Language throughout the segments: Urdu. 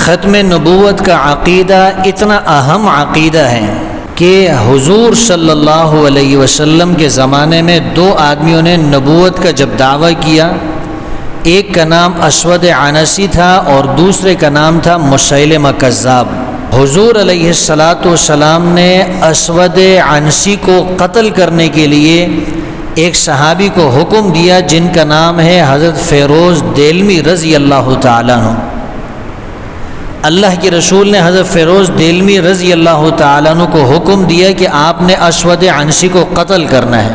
ختم نبوت کا عقیدہ اتنا اہم عقیدہ ہے کہ حضور صلی اللہ علیہ وسلم کے زمانے میں دو آدمیوں نے نبوت کا جب دعویٰ کیا، ایک کا نام اسود عنسی تھا اور دوسرے کا نام تھا مسیلمہ کذاب۔ حضور علیہ السلام نے اسود عنسی کو قتل کرنے کے لیے ایک صحابی کو حکم دیا جن کا نام ہے حضرت فیروز دیلمی رضی اللہ تعالیٰ عنہ۔ اللہ کے رسول نے حضرت فیروز دیلمی رضی اللہ تعالیٰ عنہ کو حکم دیا کہ آپ نے اسود عنسی کو قتل کرنا ہے۔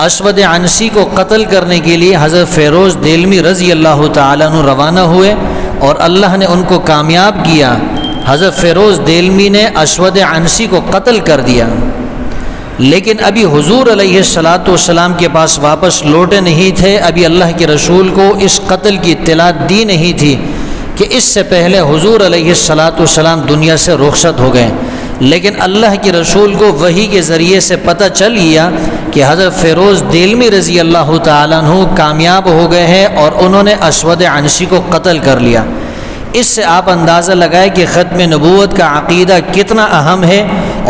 اسود عنسی کو قتل کرنے کے لیے حضرت فیروز دیلمی رضی اللہ تعالیٰ عنہ روانہ ہوئے اور اللہ نے ان کو کامیاب کیا۔ حضرت فیروز دیلمی نے اسود عنسی کو قتل کر دیا، لیکن ابھی حضور علیہ السلام کے پاس واپس لوٹے نہیں تھے، ابھی اللہ کے رسول کو اس قتل کی اطلاع دی نہیں تھی کہ اس سے پہلے حضور علیہ السلام دنیا سے رخصت ہو گئے۔ لیکن اللہ کے رسول کو وحی کے ذریعے سے پتہ چل گیا کہ حضرت فیروز دیلمی رضی اللہ تعالیٰ عنہ کامیاب ہو گئے ہیں اور انہوں نے اسود عنسی کو قتل کر لیا۔ اس سے آپ اندازہ لگائے کہ ختم نبوت کا عقیدہ کتنا اہم ہے،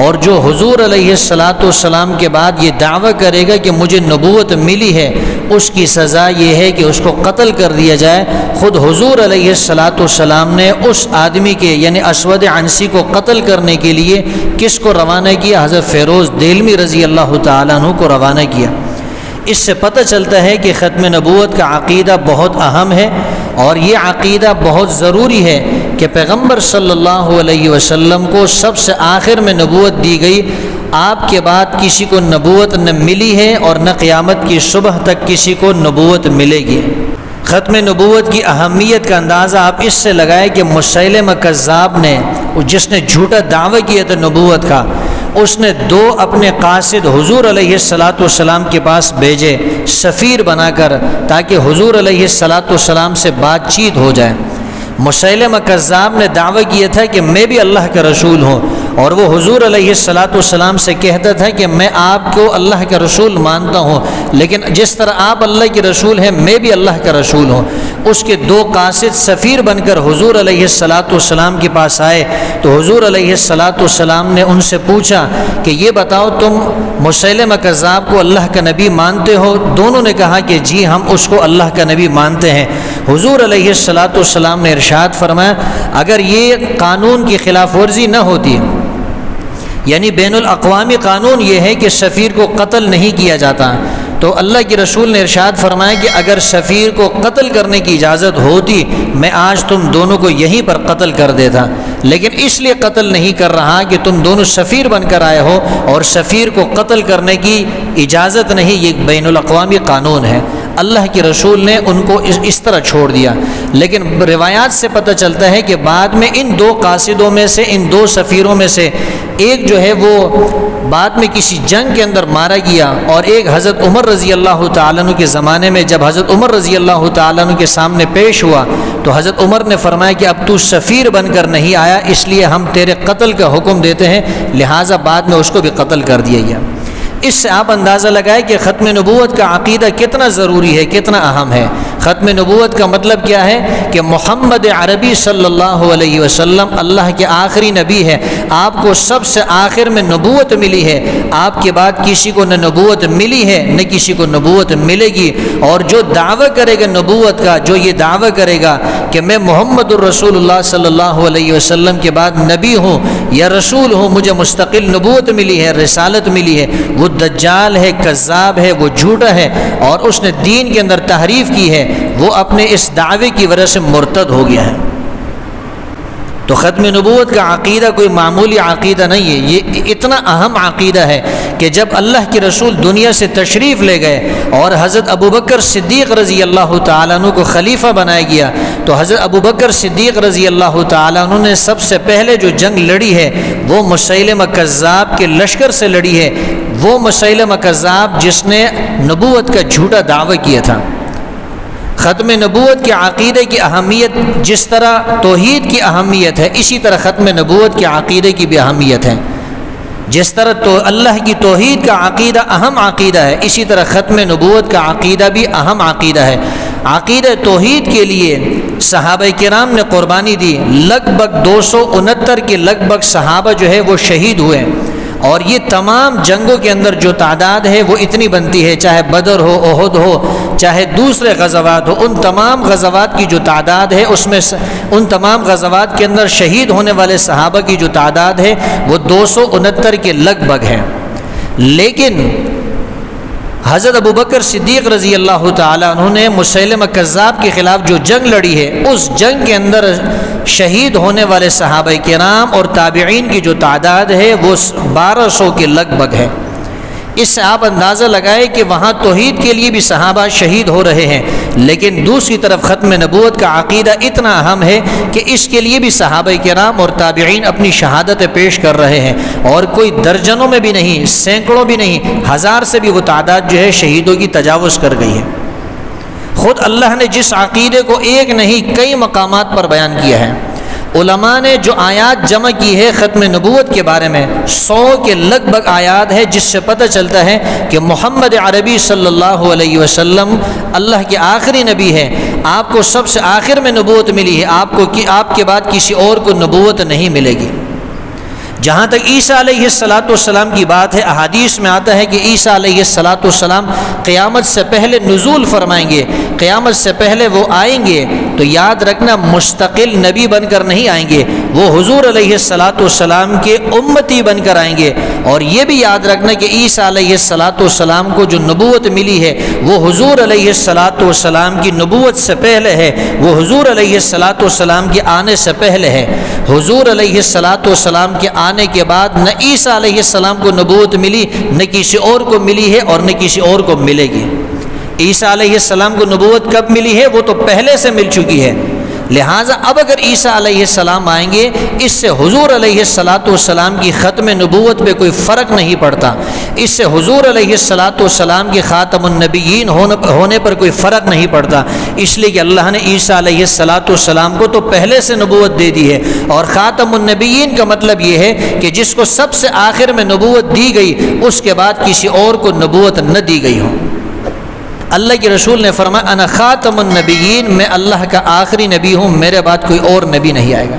اور جو حضور علیہ السلام کے بعد یہ دعویٰ کرے گا کہ مجھے نبوت ملی ہے، اس کی سزا یہ ہے کہ اس کو قتل کر دیا جائے۔ خود حضور علیہ السلام نے اس آدمی کے یعنی اسود عنسی کو قتل کرنے کے لیے کس کو روانہ کیا؟ حضرت فیروز دیلمی رضی اللہ تعالیٰ عنہ کو روانہ کیا۔ اس سے پتہ چلتا ہے کہ ختم نبوت کا عقیدہ بہت اہم ہے، اور یہ عقیدہ بہت ضروری ہے کہ پیغمبر صلی اللہ علیہ وسلم کو سب سے آخر میں نبوت دی گئی، آپ کے بعد کسی کو نبوت نہ ملی ہے اور نہ قیامت کی صبح تک کسی کو نبوت ملے گی۔ ختم نبوت کی اہمیت کا اندازہ آپ اس سے لگائے کہ مسیلمہ کذاب نے، جس نے جھوٹا دعویٰ کیا تھا نبوت کا، اس نے دو اپنے قاصد حضور علیہ السلام کے پاس بھیجے سفیر بنا کر، تاکہ حضور علیہ السلام سے بات چیت ہو جائے۔ مسیلمہ کذاب نے دعویٰ کیا تھا کہ میں بھی اللہ کا رسول ہوں، اور وہ حضور علیہ السلام سے کہتا تھا کہ میں آپ کو اللہ کا رسول مانتا ہوں، لیکن جس طرح آپ اللہ کے رسول ہیں میں بھی اللہ کا رسول ہوں۔ اس کے دو قاصد سفیر بن کر حضور علیہ السلام کے پاس آئے تو حضور علیہ السلام نے ان سے پوچھا کہ یہ بتاؤ تم مسیلمہ کذاب کو اللہ کا نبی مانتے ہو؟ دونوں نے کہا کہ جی ہم اس کو اللہ کا نبی مانتے ہیں۔ حضور علیہ السلام نے ارشاد فرمایا اگر یہ قانون کی خلاف ورزی نہ ہوتی، یعنی بین الاقوامی قانون یہ ہے کہ سفیر کو قتل نہیں کیا جاتا، تو اللہ کے رسول نے ارشاد فرمایا کہ اگر سفیر کو قتل کرنے کی اجازت ہوتی میں آج تم دونوں کو یہیں پر قتل کر دیتا، لیکن اس لیے قتل نہیں کر رہا کہ تم دونوں سفیر بن کر آئے ہو اور سفیر کو قتل کرنے کی اجازت نہیں، یہ بین الاقوامی قانون ہے۔ اللہ کے رسول نے ان کو اس طرح چھوڑ دیا، لیکن روایات سے پتہ چلتا ہے کہ بعد میں ان دو قاصدوں میں سے، ان دو سفیروں میں سے ایک جو ہے وہ بعد میں کسی جنگ کے اندر مارا گیا، اور ایک حضرت عمر رضی اللہ تعالیٰ عنہ کے زمانے میں جب حضرت عمر رضی اللہ تعالیٰ عنہ کے سامنے پیش ہوا تو حضرت عمر نے فرمایا کہ اب تو سفیر بن کر نہیں آیا، اس لیے ہم تیرے قتل کا حکم دیتے ہیں، لہٰذا بعد میں اس کو بھی قتل کر دیا گیا۔ اس سے آپ اندازہ لگائیں کہ ختم نبوت کا عقیدہ کتنا ضروری ہے، کتنا اہم ہے۔ ختم نبوت کا مطلب کیا ہے کہ محمد عربی صلی اللہ علیہ وسلم اللہ کے آخری نبی ہے، آپ کو سب سے آخر میں نبوت ملی ہے، آپ کے بعد کسی کو نہ نبوت ملی ہے نہ کسی کو نبوت ملے گی، اور جو دعویٰ کرے گا نبوت کا، جو یہ دعویٰ کرے گا کہ میں محمد الرسول اللہ صلی اللہ علیہ وسلم کے بعد نبی ہوں یا رسول ہوں، مجھے مستقل نبوت ملی ہے، رسالت ملی ہے، وہ دجال ہے، کذاب ہے، وہ جھوٹا ہے، اور اس نے دین کے اندر تحریف کی ہے، وہ اپنے اس دعوے کی وجہ سے مرتد ہو گیا ہے۔ تو ختم نبوت کا عقیدہ کوئی معمولی عقیدہ نہیں ہے، یہ اتنا اہم عقیدہ ہے کہ جب اللہ کے رسول دنیا سے تشریف لے گئے اور حضرت ابوبکر صدیق رضی اللہ تعالیٰ عنہ کو خلیفہ بنایا گیا، تو حضرت ابوبکر صدیق رضی اللہ تعالیٰ عنہ نے سب سے پہلے جو جنگ لڑی ہے وہ مسیلمہ کذاب کے لشکر سے لڑی ہے، وہ مسیلمہ کذاب جس نے نبوت کا جھوٹا دعویٰ کیا تھا۔ ختم نبوت کے عقیدے کی اہمیت جس طرح توحید کی اہمیت ہے، اسی طرح ختم نبوت کے عقیدے کی بھی اہمیت ہے۔ جس طرح تو اللہ کی توحید کا عقیدہ اہم عقیدہ ہے، اسی طرح ختم نبوت کا عقیدہ بھی اہم عقیدہ ہے۔ عقیدہ توحید کے لیے صحابہ کرام نے قربانی دی، لگ بھگ 269 کے لگ بھگ صحابہ جو ہے وہ شہید ہوئے، اور یہ تمام جنگوں کے اندر جو تعداد ہے وہ اتنی بنتی ہے، چاہے بدر ہو، احد ہو، چاہے دوسرے غزوات ہو، ان تمام غزوات کی جو تعداد ہے اس میں ان تمام غزوات کے اندر شہید ہونے والے صحابہ کی جو تعداد ہے وہ 269 کے لگ بھگ ہے۔ لیکن حضرت ابوبکر صدیق رضی اللہ تعالیٰ عنہ نے مسیلمہ کذاب کے خلاف جو جنگ لڑی ہے، اس جنگ کے اندر شہید ہونے والے صحابہ کرام اور تابعین کی جو تعداد ہے وہ 1200 کے لگ بھگ ہے۔ اس سے آپ اندازہ لگائے کہ وہاں توحید کے لیے بھی صحابہ شہید ہو رہے ہیں، لیکن دوسری طرف ختم نبوت کا عقیدہ اتنا اہم ہے کہ اس کے لیے بھی صحابہ کرام اور تابعین اپنی شہادت پیش کر رہے ہیں، اور کوئی درجنوں میں بھی نہیں، سینکڑوں بھی نہیں، 1000 سے بھی وہ تعداد جو ہے شہیدوں کی تجاوز کر گئی ہے۔ خود اللہ نے جس عقیدے کو ایک نہیں کئی مقامات پر بیان کیا ہے، علماء نے جو آیات جمع کی ہے ختم نبوت کے بارے میں 100 کے لگ بھگ آیات ہے، جس سے پتہ چلتا ہے کہ محمد عربی صلی اللہ علیہ وسلم اللہ کے آخری نبی ہے، آپ کو سب سے آخر میں نبوت ملی ہے، آپ کے بعد کسی اور کو نبوت نہیں ملے گی۔ جہاں تک عیسیٰ علیہ السلام کی بات ہے، احادیث میں آتا ہے کہ عیسیٰ علیہ السلام قیامت سے پہلے نزول فرمائیں گے، قیامت سے پہلے وہ آئیں گے، تو یاد رکھنا مستقل نبی بن کر نہیں آئیں گے، وہ حضور علیہ السلام کے امتی بن کر آئیں گے۔ اور یہ بھی یاد رکھنا کہ عیسیٰ علیہ السلام کو جو نبوت ملی ہے وہ حضور علیہ السلام کی نبوت سے پہلے ہے، وہ حضور علیہ السلام کے آنے سے پہلے ہے۔ حضور علیہ السلام کے آنے کے بعد نہ عیسیٰ علیہ السلام کو نبوت ملی، نہ کسی اور کو ملی ہے، اور نہ کسی اور کو ملے گی۔ عیسیٰ علیہ السلام کو نبوت کب ملی ہے؟ وہ تو پہلے سے مل چکی ہے، لہٰذا اب اگر عیسیٰ علیہ السلام آئیں گے، اس سے حضور علیہ السلام کی ختم نبوت پہ کوئی فرق نہیں پڑتا، اس سے حضور علیہ السلام کے خاتم النبیین ہونے پر کوئی فرق نہیں پڑتا، اس لیے کہ اللہ نے عیسیٰ علیہ السلام کو تو پہلے سے نبوت دے دی ہے، اور خاتم النبیین کا مطلب یہ ہے کہ جس کو سب سے آخر میں نبوت دی گئی، اس کے بعد کسی اور کو نبوت نہ دی گئی ہو۔ اللہ کے رسول نے فرمایا انا خاتم النبیین، میں اللہ کا آخری نبی ہوں، میرے بعد کوئی اور نبی نہیں آئے گا۔